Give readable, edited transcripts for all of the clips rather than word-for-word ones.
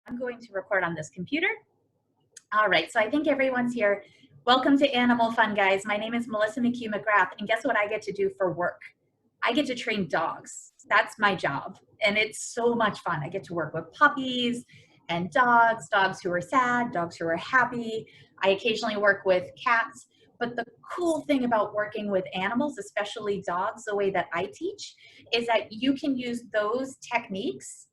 I'm going to record on this computer. All right, so I think everyone's here. Welcome to Animal Fun, guys. My name is Melissa McHugh McGrath, and guess what I get to do for work? I get to train dogs. That's my job, and it's so much fun. I get to work with puppies and dogs who are sad, dogs who are happy. I occasionally work with cats, but the cool thing about working with animals, especially dogs, the way that I teach, is that you can use those techniques,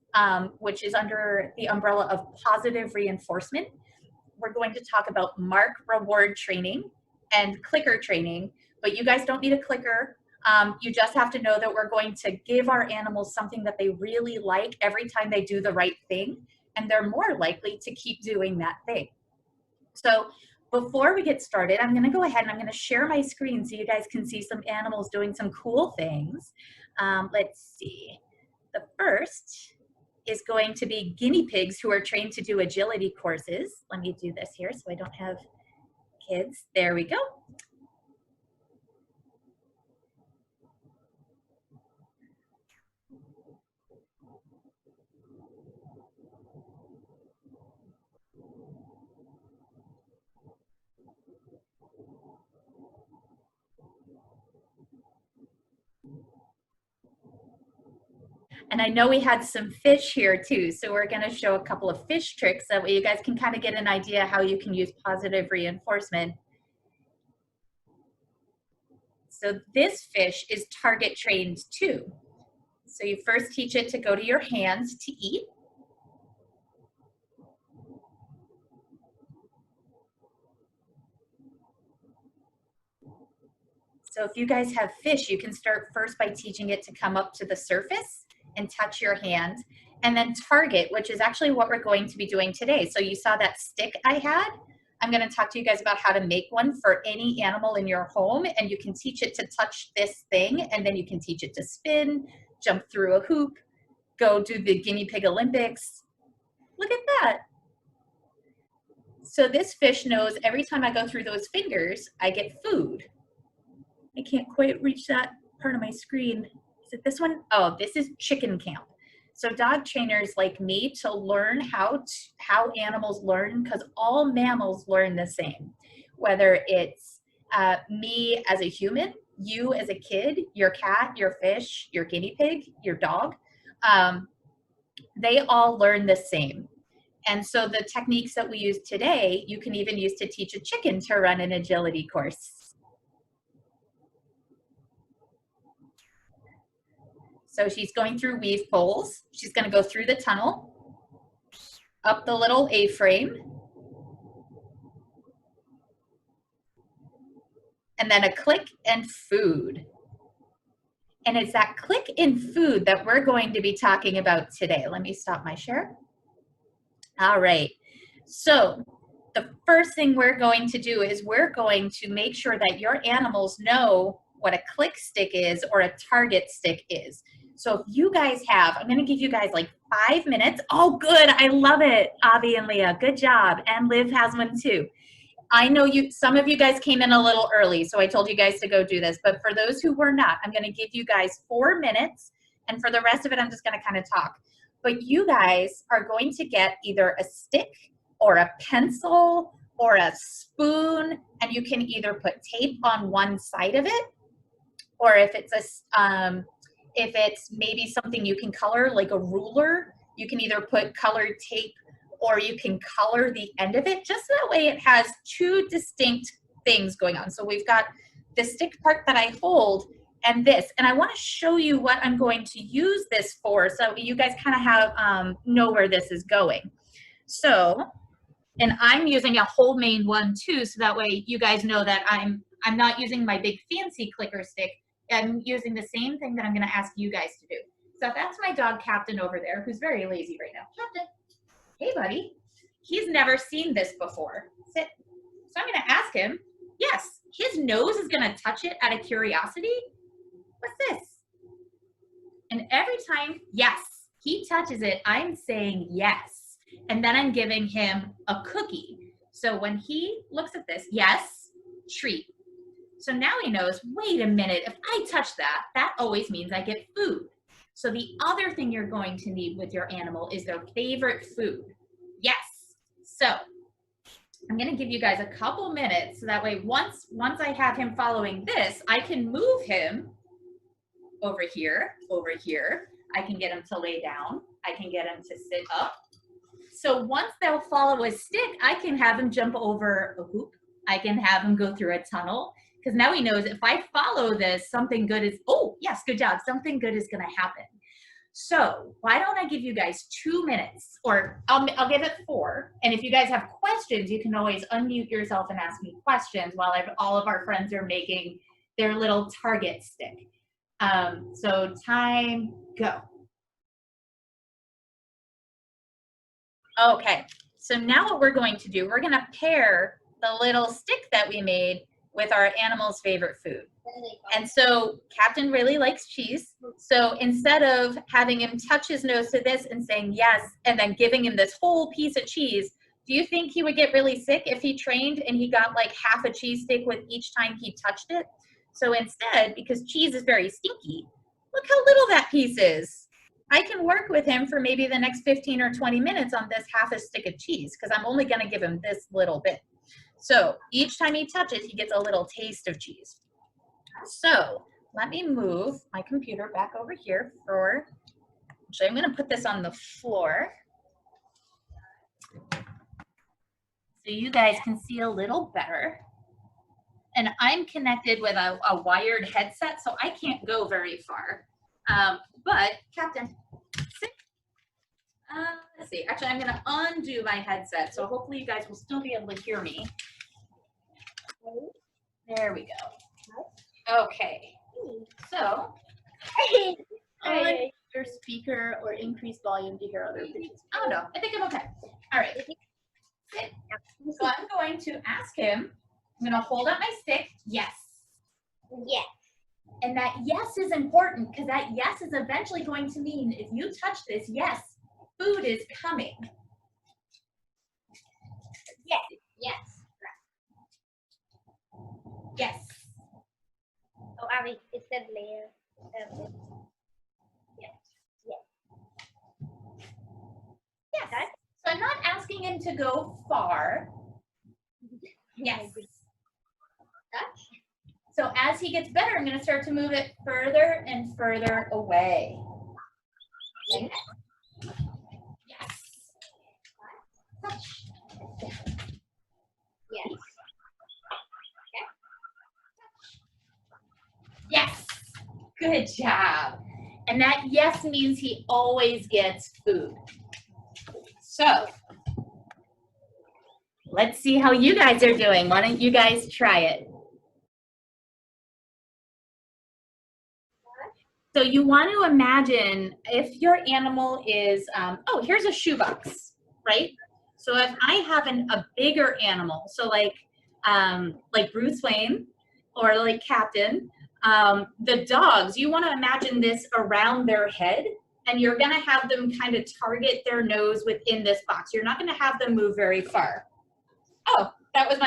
which is under the umbrella of positive reinforcement. We're going to talk about mark reward training and clicker training, but you guys don't need a clicker. You just have to know that we're going to give our animals something that they really like every time they do the right thing, and they're more likely to keep doing that thing. So before we get started, I'm gonna go ahead and I'm gonna share my screen so you guys can see some animals doing some cool things. Let's see, the first is going to be guinea pigs who are trained to do agility courses. Let me do this here so I don't have kids. There we go. And I know we had some fish here too, so we're gonna show a couple of fish tricks that way you guys can kind of get an idea how you can use positive reinforcement. So this fish is target trained too. So you first teach it to go to your hands to eat. So if you guys have fish, you can start first by teaching it to come up to the surface and touch your hand, and then target, which is actually what we're going to be doing today. So you saw that stick I had. I'm going to talk to you guys about how to make one for any animal in your home, and you can teach it to touch this thing, and then you can teach it to spin, jump through a hoop, go do the guinea pig Olympics. Look at that. So this fish knows every time I go through those fingers, I get food. I can't quite reach that part of my screen. Is it this one? Oh, this is chicken camp. So dog trainers like me to learn how animals learn, because all mammals learn the same. Whether it's me as a human, you as a kid, your cat, your fish, your guinea pig, your dog, they all learn the same. And so the techniques that we use today, you can even use to teach a chicken to run an agility course. So she's going through weave poles. She's going to go through the tunnel, up the little A-frame, and then a click and food. And it's that click and food that we're going to be talking about today. Let me stop my share. All right. So the first thing we're going to do is we're going to make sure that your animals know what a click stick is or a target stick is. So if you guys have, I'm going to give you guys like 5 minutes. Oh, good. I love it. Avi and Leah, good job. And Liv has one too. I know some of you guys came in a little early, so I told you guys to go do this. But for those who were not, I'm going to give you guys 4 minutes. And for the rest of it, I'm just going to kind of talk. But you guys are going to get either a stick or a pencil or a spoon, and you can either put tape on one side of it, or if it's maybe something you can color, like a ruler, you can either put colored tape or you can color the end of it. Just that way it has two distinct things going on. So we've got the stick part that I hold and this. And I want to show you what I'm going to use this for so you guys kind of have know where this is going. So, and I'm using a homemade one too, so that way you guys know that I'm not using my big fancy clicker stick. I'm using the same thing that I'm going to ask you guys to do. So that's my dog Captain over there, who's very lazy right now. Captain, hey buddy. He's never seen this before. Sit. So I'm going to ask him, yes, his nose is going to touch it out of curiosity. What's this? And every time, yes, he touches it, I'm saying yes. And then I'm giving him a cookie. So when he looks at this, yes, treat. So now he knows, wait a minute, if I touch that, that always means I get food. So the other thing you're going to need with your animal is their favorite food. So I'm going to give you guys a couple minutes so that way once I have him following this, I can move him over here. I can get him to lay down. I can get him to sit up. So once they'll follow a stick, I can have him jump over a hoop. I can have him go through a tunnel, because now he knows if I follow this, something good is, oh, yes, good job. Something good is going to happen. So why don't I give you guys 2 minutes, or I'll give it 4. And if you guys have questions, you can always unmute yourself and ask me questions while all of our friends are making their little target stick. So time, go. Okay, so now what we're going to do, we're going to pair the little stick that we made with our animal's favorite food. And so Captain really likes cheese. So instead of having him touch his nose to this and saying yes, and then giving him this whole piece of cheese, do you think he would get really sick if he trained and he got like half a cheese stick with each time he touched it? So instead, because cheese is very stinky, look how little that piece is. I can work with him for maybe the next 15 or 20 minutes on this half a stick of cheese, because I'm only going to give him this little bit. So each time he touches, he gets a little taste of cheese. So let me move my computer back over here for, actually I'm going to put this on the floor so you guys can see a little better. And I'm connected with a wired headset, so I can't go very far. But Captain, sit. Let's see, actually I'm going to undo my headset, so hopefully you guys will still be able to hear me. There we go. Okay, so on your speaker or increase volume to hear other pitches. Oh no, I think I'm okay. All right, sit. So I'm going to ask him, I'm going to hold up my stick, yes. Yes. And that yes is important, because that yes is eventually going to mean if you touch this, yes, food is coming. Yes. Yes. Yes. Oh, Abby, it said layer. Yes. Yes. Yes. Okay. So I'm not asking him to go far. Yes. Touch. So as he gets better, I'm going to start to move it further and further away. Okay. Yes. Touch. Yes. Yes. Good job. And that yes means he always gets food. So let's see how you guys are doing. Why don't you guys try it? So you want to imagine if your animal is, oh, here's a shoebox, right? So if I have a bigger animal, so like Bruce Wayne or like Captain, the dogs, you want to imagine this around their head, and you're going to have them kind of target their nose within this box. You're not going to have them move very far. Oh, that was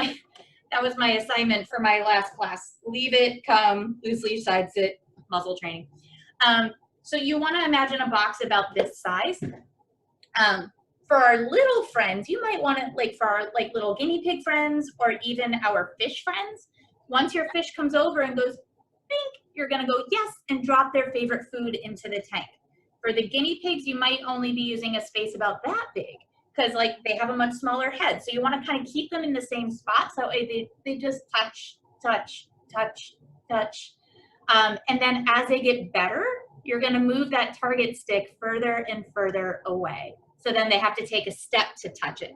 my assignment for my last class. Leave it, come, loose leaf side sit, muzzle training. So you want to imagine a box about this size. For our little friends, you might want to, like for our little guinea pig friends or even our fish friends, once your fish comes over and goes, think, you're going to go yes and drop their favorite food into the tank. For the guinea pigs, you might only be using a space about that big, because like they have a much smaller head. So you want to kind of keep them in the same spot, so they just touch, touch, touch, touch. And then as they get better, you're going to move that target stick further and further away. So then they have to take a step to touch it.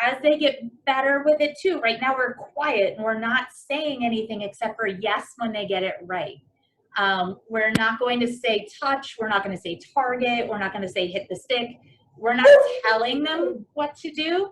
As they get better with it too, right now we're quiet and we're not saying anything except for yes when they get it right. We're not going to say touch, we're not going to say target, we're not going to say hit the stick. We're not telling them what to do.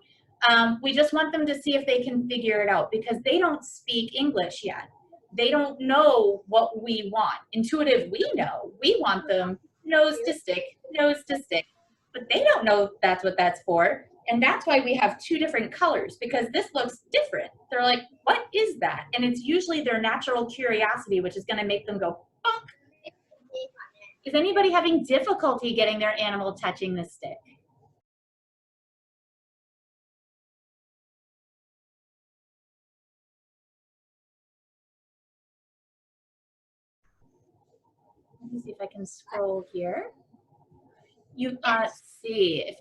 We just want them to see if they can figure it out, because they don't speak English yet. They don't know what we want. Intuitive, we know. We want them nose to stick, but they don't know that's what that's for. And that's why we have 2 different colors, because this looks different. They're like, what is that? And it's usually their natural curiosity, which is going to make them go, bonk. Is anybody having difficulty getting their animal touching the stick? Let me see if I can scroll here. You see.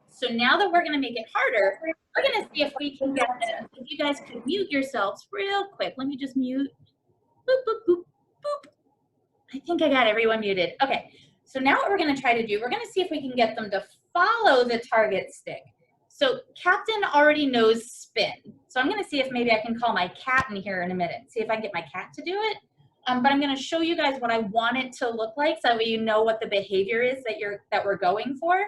So now that we're going to make it harder, we're going to see if we can get this. If you guys could mute yourselves real quick. Let me just mute. Boop, boop, boop, boop. I think I got everyone muted. Okay. So now what we're going to try to do, we're going to see if we can get them to follow the target stick. So Captain already knows spin. So I'm going to see if maybe I can call my cat in here in a minute. See if I can get my cat to do it. But I'm going to show you guys what I want it to look like so that you know what the behavior is that we're going for.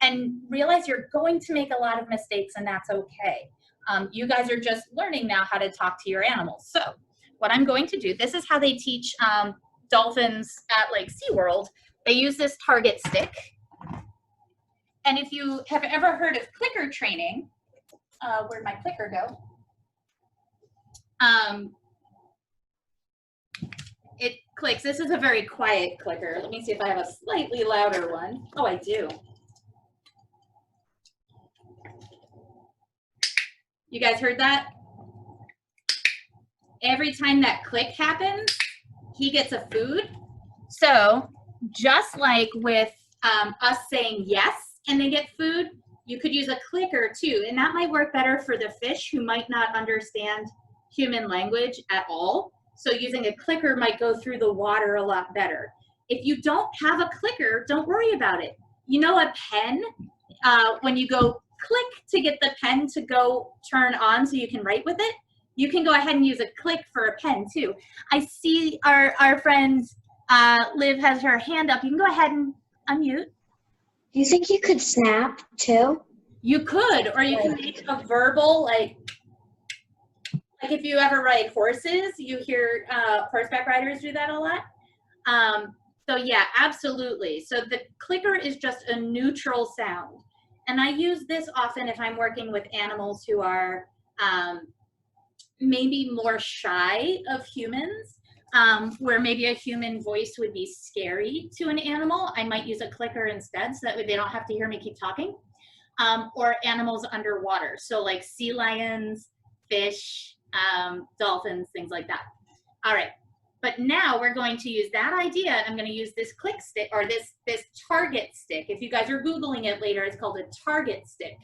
And realize you're going to make a lot of mistakes, and that's okay. You guys are just learning now how to talk to your animals. So what I'm going to do, this is how they teach dolphins at like SeaWorld. They use this target stick. And if you have ever heard of clicker training, where'd my clicker go? It clicks. This is a very quiet clicker. Let me see if I have a slightly louder one. Oh, I do. You guys heard that? Every time that click happens, he gets a food. So just like with us saying yes and they get food, you could use a clicker too. And that might work better for the fish who might not understand human language at all. So using a clicker might go through the water a lot better. If you don't have a clicker, don't worry about it. You know, a pen, when you go click to get the pen to go turn on so you can write with it, you can go ahead and use a click for a pen too. I see our friend Liv has her hand up. You can go ahead and unmute. Do you think you could snap too? You could, or you can make a verbal, like if you ever ride horses, you hear horseback riders do that a lot. So yeah, absolutely. So the clicker is just a neutral sound. And I use this often if I'm working with animals who are maybe more shy of humans, where maybe a human voice would be scary to an animal. I might use a clicker instead so that way they don't have to hear me keep talking. Or animals underwater. So like sea lions, fish, dolphins, things like that. All right, but now we're going to use that idea, and I'm going to use this click stick, or this target stick. If you guys are Googling it later, it's called a target stick.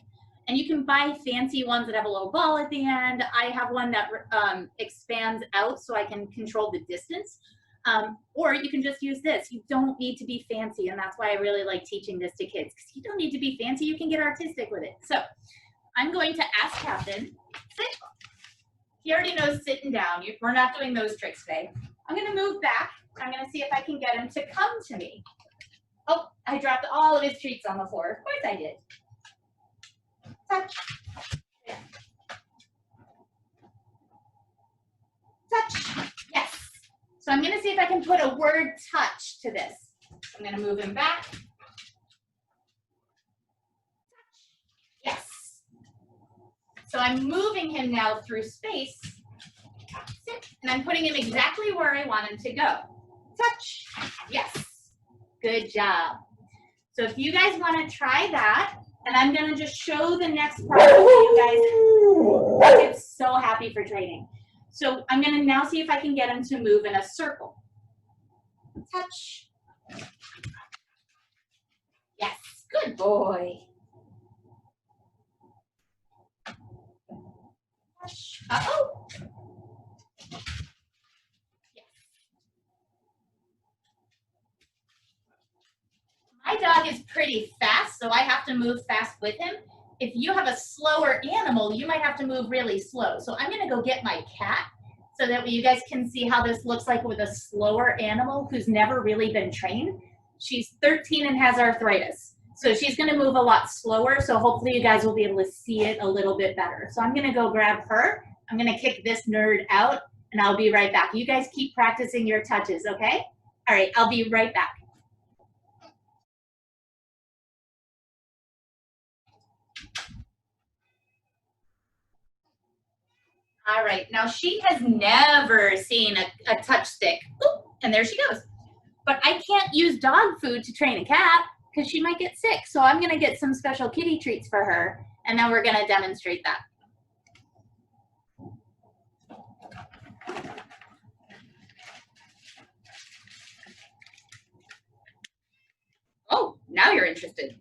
And you can buy fancy ones that have a little ball at the end. I have one that expands out so I can control the distance. Or you can just use this. You don't need to be fancy, and that's why I really like teaching this to kids, because you don't need to be fancy. You can get artistic with it. So I'm going to ask Captain, sit. He already knows sitting down. We're not doing those tricks today. I'm going to move back. I'm going to see if I can get him to come to me. Oh, I dropped all of his treats on the floor. Of course I did. Touch. Touch. Yes. So I'm going to see if I can put a word touch to this. I'm going to move him back. Yes. So I'm moving him now through space. Sit. And I'm putting him exactly where I want him to go. Touch. Yes. Good job. So if you guys want to try that, and I'm going to just show the next part to you guys. I'm so happy for training. So I'm going to now see if I can get him to move in a circle. Touch. Yes, good boy. Touch. Uh-oh. Yes. My dog is pretty fast, so I have to move fast with him. If you have a slower animal, you might have to move really slow. So I'm going to go get my cat so that you guys can see how this looks like with a slower animal who's never really been trained. She's 13 and has arthritis. So she's going to move a lot slower. So hopefully you guys will be able to see it a little bit better. So I'm going to go grab her. I'm going to kick this nerd out, and I'll be right back. You guys keep practicing your touches, okay? All right, I'll be right back. All right, now she has never seen a touch stick. Oop, and there she goes. But I can't use dog food to train a cat because she might get sick. So I'm gonna get some special kitty treats for her, and then we're gonna demonstrate that. Now you're interested.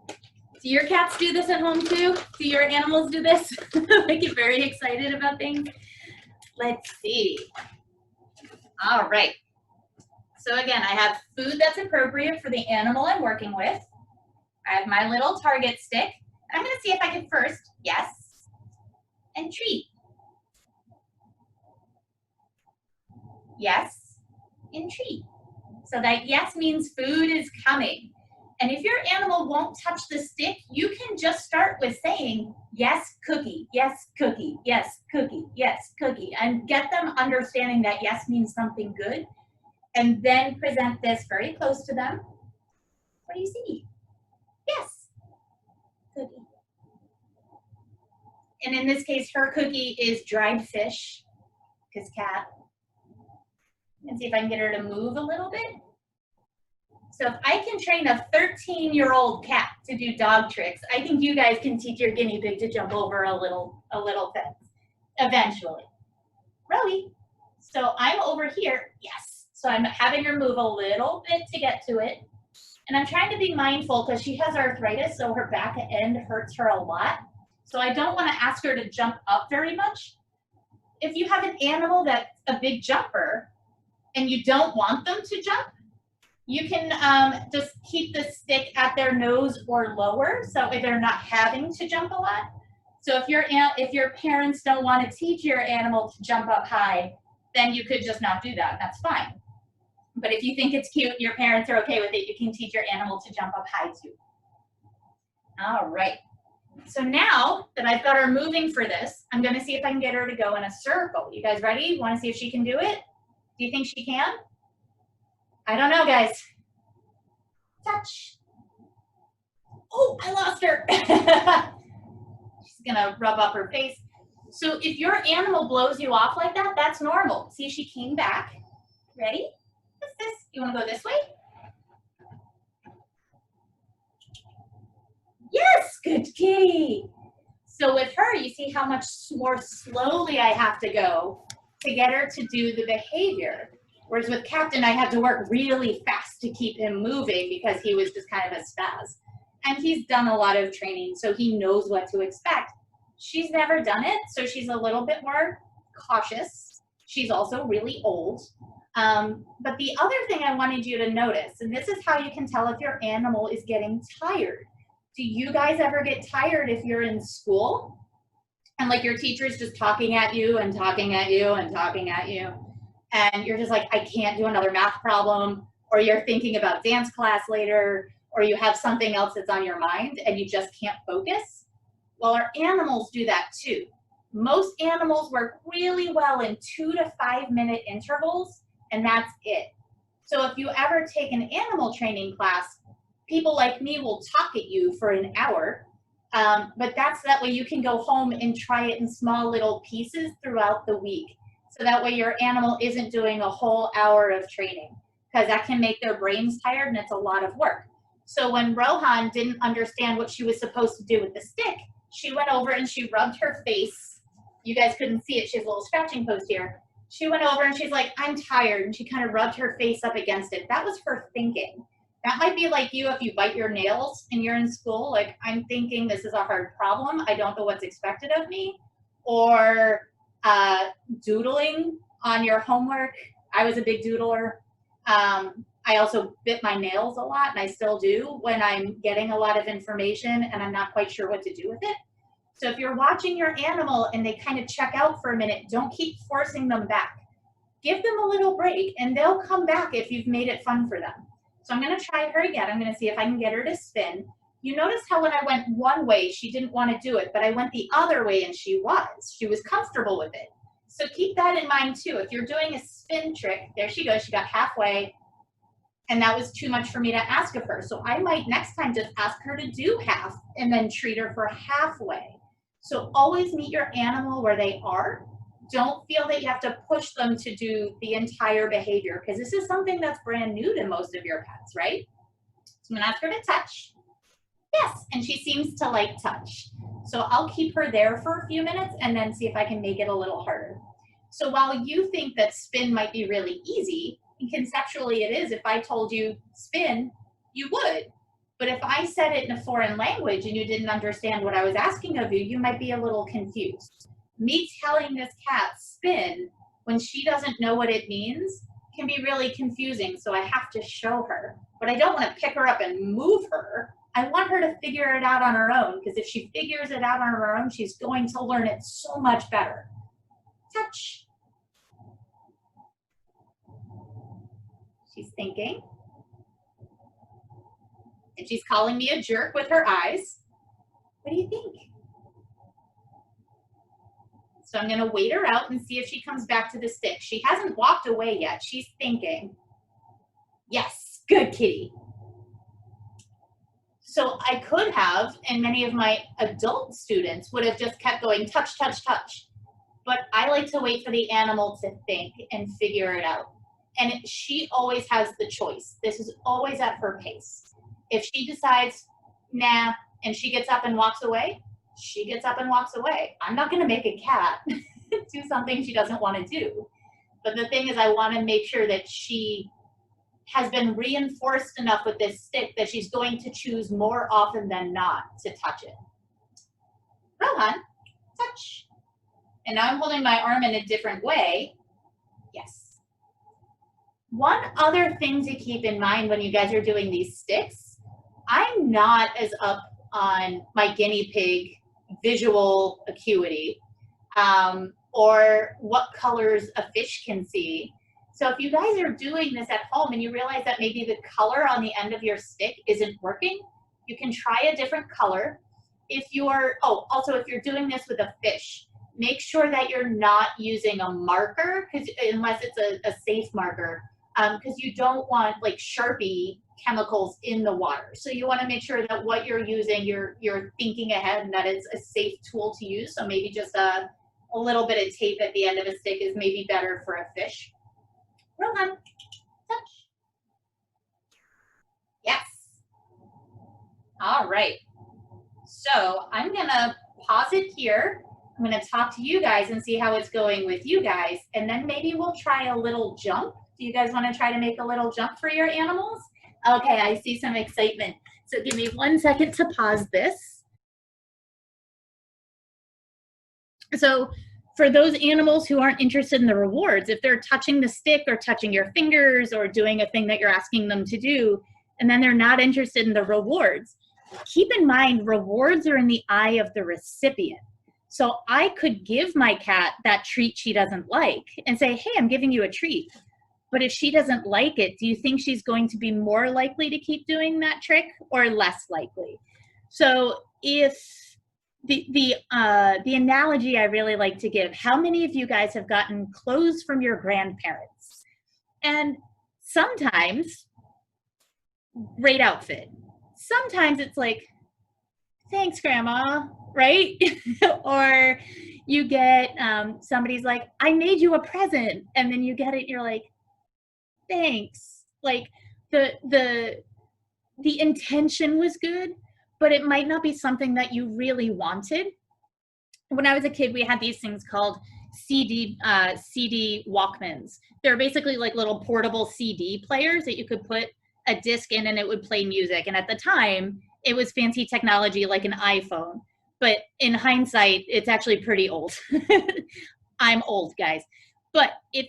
Do your cats do this at home too? Do your animals do this? I get very excited about things. Let's see. All right. So again, I have food that's appropriate for the animal I'm working with. I have my little target stick. I'm going to see if I can first, yes, and treat. Yes, and treat. So that yes means food is coming. And if your animal won't touch the stick, you can just start with saying, yes, cookie, yes, cookie, yes, cookie, yes, cookie, and get them understanding that yes means something good. And then present this very close to them. What do you see? Yes, cookie. And in this case, her cookie is dried fish, because cat. And see if I can get her to move a little bit. So if I can train a 13-year-old cat to do dog tricks, I think you guys can teach your guinea pig to jump over a little fence eventually. Rowie. So I'm over here, yes. So I'm having her move a little bit to get to it. And I'm trying to be mindful because she has arthritis, so her back end hurts her a lot. So I don't want to ask her to jump up very much. If you have an animal that's a big jumper and you don't want them to jump, you can just keep the stick at their nose or lower, so if they're not having to jump a lot. So if your parents don't want to teach your animal to jump up high, then you could just not do that. That's fine. But if you think it's cute, your parents are okay with it, you can teach your animal to jump up high too. All right. So now that I've got her moving for this, I'm going to see if I can get her to go in a circle. You guys ready? Want to see if she can do it? Do you think she can? I don't know, guys. Touch. Oh, I lost her. She's gonna rub up her face. So if your animal blows you off like that, that's normal. See, she came back. Ready? What's this? You wanna go this way? Yes, good kitty. So with her, you see how much more slowly I have to go to get her to do the behavior. Whereas with Captain, I had to work really fast to keep him moving because he was just kind of a spaz. And he's done a lot of training, so he knows what to expect. She's never done it, so she's a little bit more cautious. She's also really old. But the other thing I wanted you to notice, and this is how you can tell if your animal is getting tired. Do you guys ever get tired if you're in school? And like your teacher's just talking at you and talking at you and talking at you. And you're just like, I can't do another math problem, or you're thinking about dance class later, or you have something else that's on your mind and you just can't focus. Well, our animals do that too. Most animals work really well in 2 to 5 minute intervals, and that's it. So if you ever take an animal training class, people like me will talk at you for an hour, but that's that way you can go home and try it in small little pieces throughout the week. So that way your animal isn't doing a whole hour of training, because that can make their brains tired and it's a lot of work. So when Rohan didn't understand what she was supposed to do with the stick, she went over and she rubbed her face. You guys couldn't see it, she has a little scratching post here. She went over and she's like, I'm tired, and she kind of rubbed her face up against it. That was her thinking. That might be like you if you bite your nails and you're in school, like, I'm thinking this is a hard problem, I don't know what's expected of me. Or doodling on your homework. I was a big doodler. I also bit my nails a lot, and I still do when I'm getting a lot of information and I'm not quite sure what to do with it. So if you're watching your animal and they kind of check out for a minute, don't keep forcing them back. Give them a little break and they'll come back if you've made it fun for them. So I'm going to try her again. I'm going to see if I can get her to spin. You notice how when I went one way, she didn't want to do it, but I went the other way and she was comfortable with it. So keep that in mind too. If you're doing a spin trick, there she goes, she got halfway, and that was too much for me to ask of her. So I might next time just ask her to do half and then treat her for halfway. So always meet your animal where they are. Don't feel that you have to push them to do the entire behavior, because this is something that's brand new to most of your pets, right? So I'm gonna ask her to touch. Yes, and she seems to like touch. So I'll keep her there for a few minutes and then see if I can make it a little harder. So while you think that spin might be really easy, and conceptually it is, if I told you spin, you would. But if I said it in a foreign language and you didn't understand what I was asking of you, you might be a little confused. Me telling this cat spin when she doesn't know what it means can be really confusing, so I have to show her. But I don't want to pick her up and move her. I want her to figure it out on her own, because if she figures it out on her own, she's going to learn it so much better. Touch. She's thinking. And she's calling me a jerk with her eyes. What do you think? So I'm gonna wait her out and see if she comes back to the stick. She hasn't walked away yet. She's thinking. Yes, good kitty. So I could have, and many of my adult students would have just kept going touch, touch, touch. But I like to wait for the animal to think and figure it out. And she always has the choice. This is always at her pace. If she decides, nah, and she gets up and walks away, she gets up and walks away. I'm not gonna make a cat do something she doesn't wanna do. But the thing is, I wanna make sure that she has been reinforced enough with this stick that she's going to choose more often than not to touch it. Rohan, touch. And now I'm holding my arm in a different way. Yes. One other thing to keep in mind when you guys are doing these sticks, I'm not as up on my guinea pig visual acuity or what colors a fish can see. So if you guys are doing this at home and you realize that maybe the color on the end of your stick isn't working, you can try a different color. If you're, also if you're doing this with a fish, make sure that you're not using a marker, unless it's a safe marker, because you don't want like Sharpie chemicals in the water. So you want to make sure that what you're using, you're thinking ahead and that it's a safe tool to use. So maybe just a little bit of tape at the end of a stick is maybe better for a fish. Rohan, touch. Yes. All right. So I'm gonna pause it here. I'm gonna talk to you guys and see how it's going with you guys. And then maybe we'll try a little jump. Do you guys wanna try to make a little jump for your animals? Okay, I see some excitement. So give me 1 second to pause this. So for those animals who aren't interested in the rewards, if they're touching the stick or touching your fingers or doing a thing that you're asking them to do, and then they're not interested in the rewards, keep in mind rewards are in the eye of the recipient. So I could give my cat that treat she doesn't like and say, hey, I'm giving you a treat. But if she doesn't like it, do you think she's going to be more likely to keep doing that trick or less likely? So if the analogy I really like to give, how many of you guys have gotten clothes from your grandparents? And sometimes, great outfit. Sometimes it's like, thanks, Grandma, right? Or you get, somebody's like, I made you a present. And then you get it, and you're like, thanks. Like the intention was good, but it might not be something that you really wanted. When I was a kid, we had these things called CD Walkmans. They're basically like little portable CD players that you could put a disc in and it would play music. And at the time, it was fancy technology like an iPhone. But in hindsight, it's actually pretty old. I'm old, guys. But if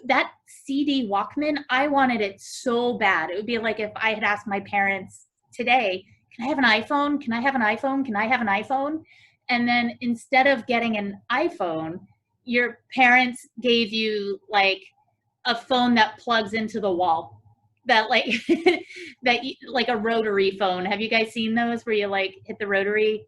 that CD Walkman, I wanted it so bad. It would be like if I had asked my parents today, can I have an iPhone? Can I have an iPhone? Can I have an iPhone? And then instead of getting an iPhone, your parents gave you like a phone that plugs into the wall, that like like a rotary phone. Have you guys seen those where you like hit the rotary?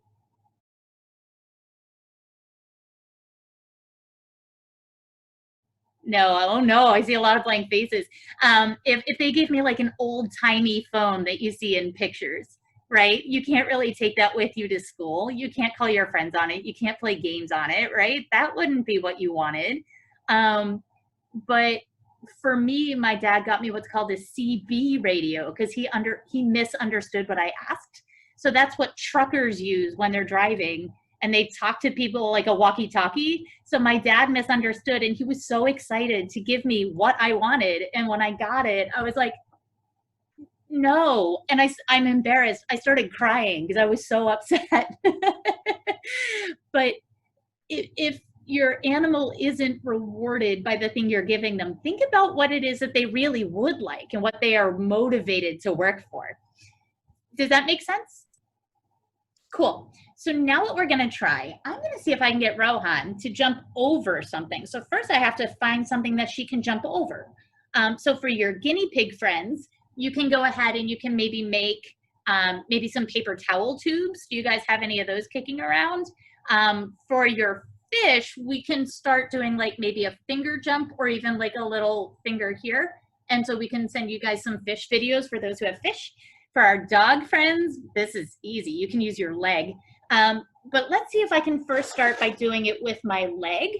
No, oh no, I see a lot of blank faces. If they gave me like an old timey phone that you see in pictures, right? You can't really take that with you to school. You can't call your friends on it. You can't play games on it, right? That wouldn't be what you wanted. But for me, my dad got me what's called a CB radio because he misunderstood what I asked. So that's what truckers use when they're driving and they talk to people like a walkie-talkie. So my dad misunderstood and he was so excited to give me what I wanted. And when I got it, I was like, No, and I'm embarrassed. I started crying because I was so upset. But if your animal isn't rewarded by the thing you're giving them, think about what it is that they really would like and what they are motivated to work for. Does that make sense? Cool. So now what we're going to try, I'm going to see if I can get Rohan to jump over something. So first I have to find something that she can jump over. So for your guinea pig friends, you can go ahead and you can maybe make maybe some paper towel tubes. Do you guys have any of those kicking around? For your fish, we can start doing like maybe a finger jump or even like a little finger here. And so we can send you guys some fish videos for those who have fish. For our dog friends, this is easy. You can use your leg. But let's see if I can first start by doing it with my leg,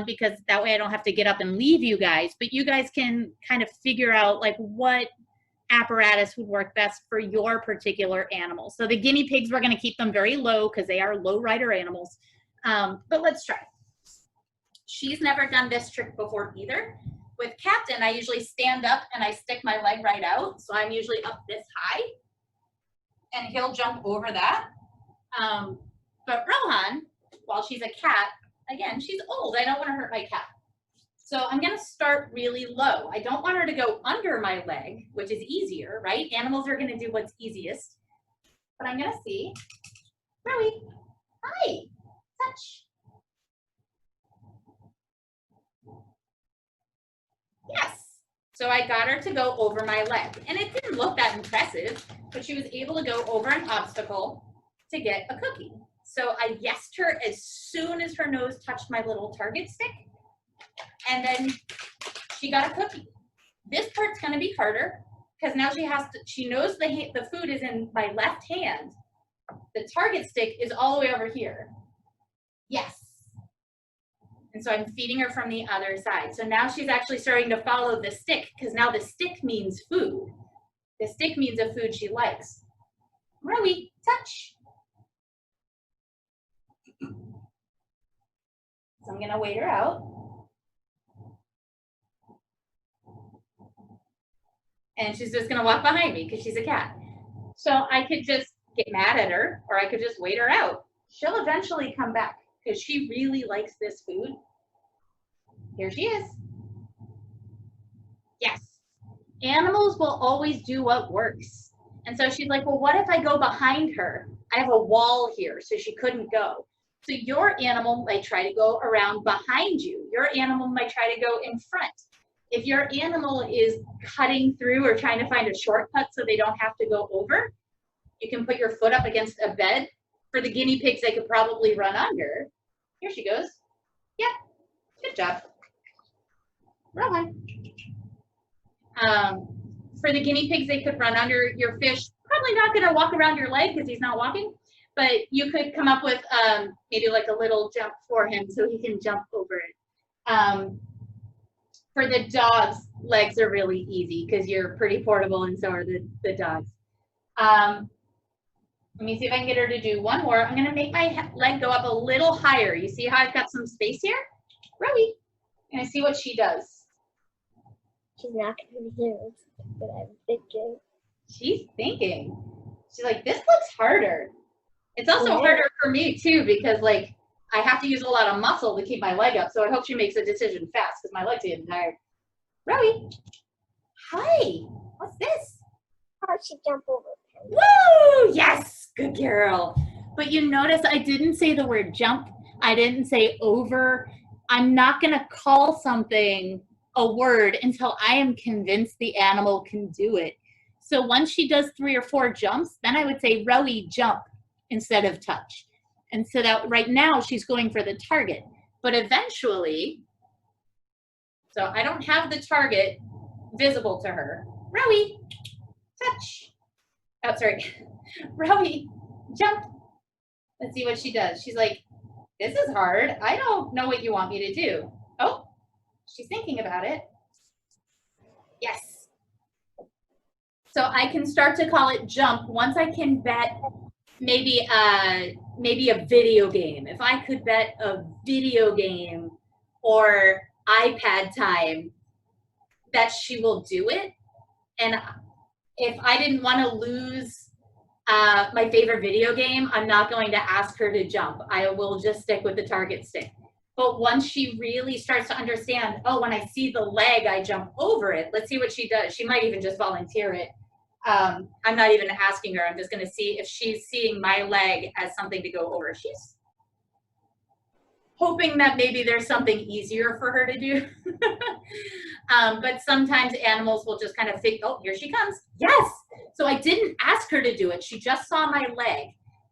because that way I don't have to get up and leave you guys, but you guys can kind of figure out like what apparatus would work best for your particular animal. So the guinea pigs, we're going to keep them very low because they are low rider animals. But let's try. She's never done this trick before either. With Captain, I usually stand up and I stick my leg right out. So I'm usually up this high and he'll jump over that. But Rohan, while she's a cat, again, she's old. I don't want to hurt my cat. So I'm going to start really low. I don't want her to go under my leg, which is easier, right? Animals are going to do what's easiest. But I'm going to see. Rowie, hi, touch. Yes. So I got her to go over my leg. And it didn't look that impressive, but she was able to go over an obstacle to get a cookie. So I yesed her as soon as her nose touched my little target stick. And then she got a cookie. This part's going to be harder because now she knows the food is in my left hand. The target stick is all the way over here. Yes. And so I'm feeding her from the other side. So now she's actually starting to follow the stick because now the stick means food. The stick means a food she likes. Rowie, touch. So I'm going to wait her out. And she's just going to walk behind me because she's a cat. So I could just get mad at her or I could just wait her out. She'll eventually come back because she really likes this food. Here she is. Yes. Animals will always do what works. And so she's like, well, what if I go behind her? I have a wall here, so she couldn't go. So your animal might try to go around behind you. Your animal might try to go in front. If your animal is cutting through or trying to find a shortcut so they don't have to go over, you can put your foot up against a bed. For the guinea pigs, they could probably run under. Here she goes. Yeah, good job. Rohan. For the guinea pigs, they could run under your fish. Probably not going to walk around your leg because he's not walking, but you could come up with maybe like a little jump for him so he can jump over it. For the dogs, legs are really easy because you're pretty portable and so are the dogs. Let me see if I can get her to do one more. I'm going to make my leg go up a little higher. You see how I've got some space here? Rowie. And I see what she does. She's not going to do it, but I'm thinking. She's thinking. She's like, this looks harder. It's also harder for me too because like I have to use a lot of muscle to keep my leg up. So I hope she makes a decision fast because my leg's getting tired. Rowie. Hi. What's this? How'd she jump over? Woo! Yes, good girl. But you notice I didn't say the word jump. I didn't say over. I'm not going to call something a word until I am convinced the animal can do it. So once she does 3 or 4 jumps, then I would say Rowie jump instead of touch. And so that right now she's going for the target. But eventually, so I don't have the target visible to her. Rowie, touch. Oh, sorry. Rowie, jump. Let's see what she does. She's like, this is hard. I don't know what you want me to do. Oh, she's thinking about it. Yes. So I can start to call it jump once I can bet maybe a video game. If I could bet a video game or iPad time that she will do it. And if I didn't want to lose my favorite video game, I'm not going to ask her to jump. I will just stick with the target stick. But once she really starts to understand, oh, when I see the leg, I jump over it. Let's see what she does. She might even just volunteer it. I'm not even asking her. I'm just going to see if she's seeing my leg as something to go over. She's hoping that maybe there's something easier for her to do. But sometimes animals will just kind of think, oh, here she comes. Yes. So I didn't ask her to do it. She just saw my leg.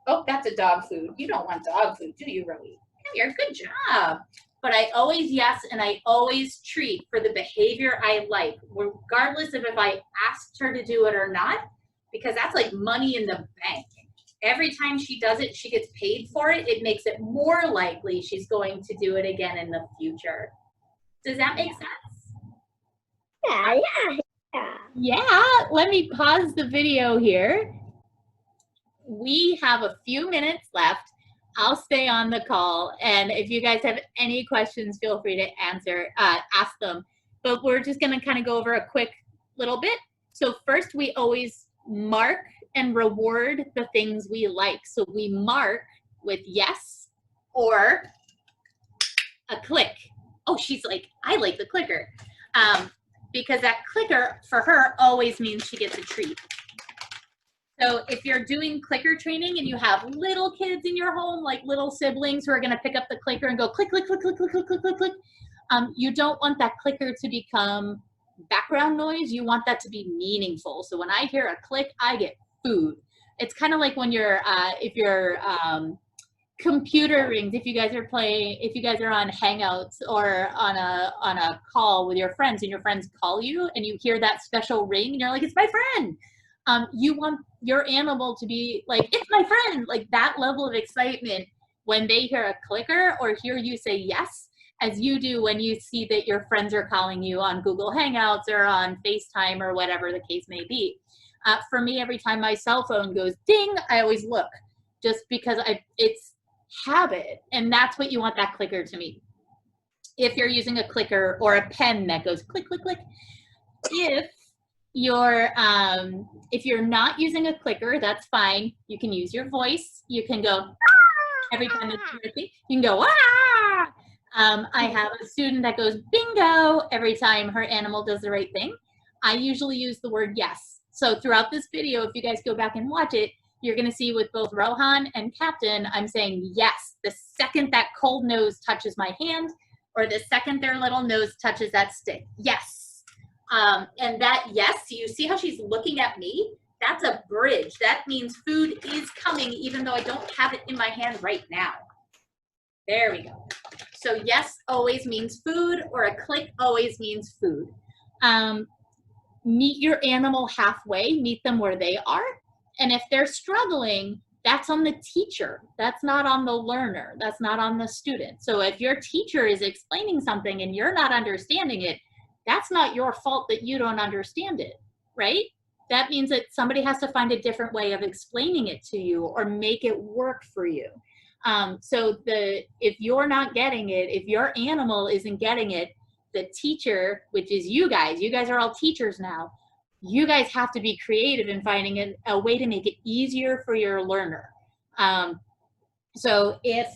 Oh, that's a dog food. You don't want dog food, do you, Rowie? Come here, good job. But I always yes, and I always treat for the behavior I like, regardless of if I asked her to do it or not, because that's like money in the bank. Every time she does it, she gets paid for it. It makes it more likely she's going to do it again in the future. Does that make sense? Yeah, let me pause the video here. We have a few minutes left. I'll stay on the call, and if you guys have any questions, feel free to ask them. But we're just gonna kind of go over a quick little bit. So first, we always mark and reward the things we like. So we mark with yes or a click. Oh, she's like, I like the clicker. Because that clicker for her always means she gets a treat. So if you're doing clicker training and you have little kids in your home, like little siblings who are gonna pick up the clicker and go click, click, click, click, click, click, click, click, click, you don't want that clicker to become background noise. You want that to be meaningful. So when I hear a click, I get food. It's kind of like when you're, if your computer rings, if you guys are on Hangouts or on a call with your friends and your friends call you and you hear that special ring and you're like, it's my friend. You want your animal to be like, it's my friend, like that level of excitement when they hear a clicker or hear you say yes, as you do when you see that your friends are calling you on Google Hangouts or on FaceTime or whatever the case may be. For me, every time my cell phone goes ding, I always look, just because it's habit, and that's what you want that clicker to mean. If you're using a clicker or a pen that goes click, click, click, if you're not using a clicker, that's fine. You can use your voice. You can go every time you can go ah. I have a student that goes bingo every time her animal does the right thing. I usually use the word yes. So throughout this video, if you guys go back and watch it, you're gonna see with both Rohan and Captain, I'm saying yes. The second that cold nose touches my hand, or the second their little nose touches that stick, yes. And that yes, you see how she's looking at me? That's a bridge. That means food is coming even though I don't have it in my hand right now. There we go. So yes always means food, or a click always means food. Meet your animal halfway, meet them where they are. And if they're struggling, that's on the teacher. That's not on the learner. That's not on the student. So if your teacher is explaining something and you're not understanding it, that's not your fault that you don't understand it, right? That means that somebody has to find a different way of explaining it to you or make it work for you. So if you're not getting it, if your animal isn't getting it, the teacher, which is you guys are all teachers now, you guys have to be creative in finding a way to make it easier for your learner. So if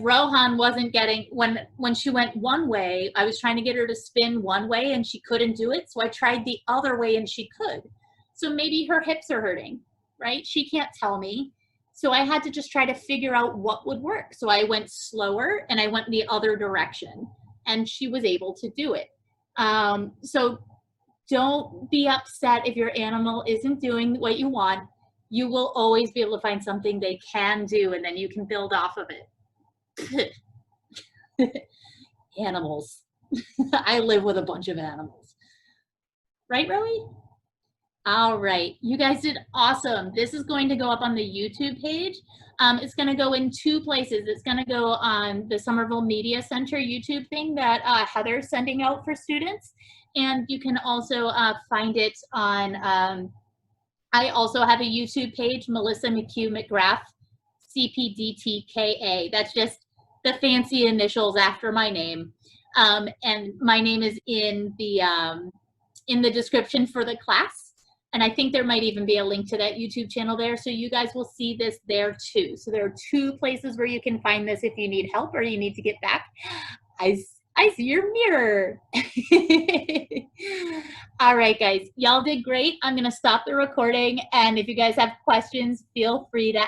Rohan wasn't getting, when she went one way, I was trying to get her to spin one way and she couldn't do it, so I tried the other way and she could. So maybe her hips are hurting, right? She can't tell me. So I had to just try to figure out what would work. So I went slower and I went the other direction and she was able to do it. So don't be upset if your animal isn't doing what you want. You will always be able to find something they can do and then you can build off of it. Animals. I live with a bunch of animals. Right, Rowie? All right, you guys did awesome. This is going to go up on the YouTube page. It's going to go in two places. It's going to go on the Somerville Media Center YouTube thing that Heather's sending out for students. And you can also find it on, I also have a YouTube page, Melissa McHugh McGrath, CPDTKA. That's just the fancy initials after my name. And my name is in the description for the class. And I think there might even be a link to that YouTube channel there. So you guys will see this there too. So there are 2 places where you can find this if you need help or you need to get back. I see your mirror. All right, guys, y'all did great. I'm going to stop the recording. And if you guys have questions, feel free to